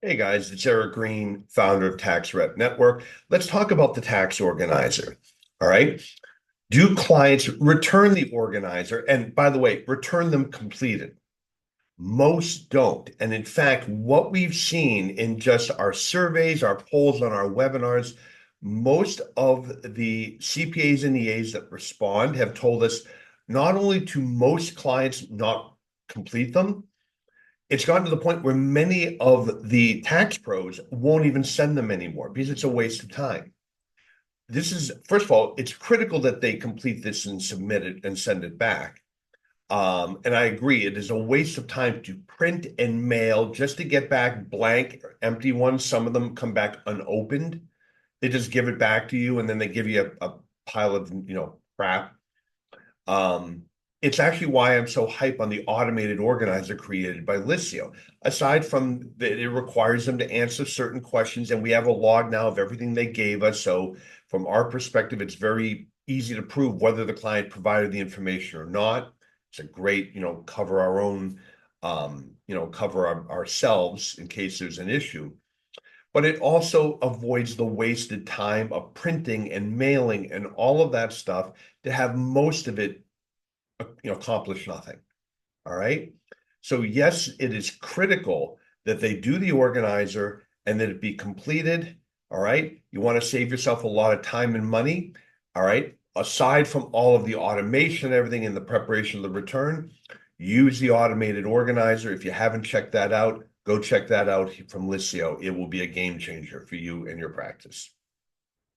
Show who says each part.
Speaker 1: Hey guys, it's Eric Green, founder of Tax Rep Network. Let's talk about the tax organizer. All right. Do clients return the organizer? And by the way, return them completed. Most don't. And in fact, what we've seen in just our surveys, our polls on our webinars, most of the CPAs and EAs that respond have told us not only to most clients not complete them, it's gotten to the point where many of the tax pros won't even send them anymore because it's a waste of time. This is, first of all, it's critical that they complete this and submit it and send it back. And I agree, it is a waste of time to print and mail just to get back blank, empty ones. Some of them come back unopened. They just give it back to you and then they give you a pile of, crap. Um, it's actually why I'm so hype on the automated organizer created by Liscio. Aside from that, it requires them to answer certain questions, and we have a log now of everything they gave us. So, from our perspective, it's very easy to prove whether the client provided the information or not. It's a great, cover our own, ourselves in case there's an issue. But it also avoids the wasted time of printing and mailing and all of that stuff to have most of it accomplish nothing. All right. So, yes, it is critical that they do the organizer and that it be completed. All right. You want to save yourself a lot of time and money. All right. Aside from all of the automation, everything in the preparation of the return, use the automated organizer. If you haven't checked that out, go check that out from Liscio. It will be a game changer for you and your practice.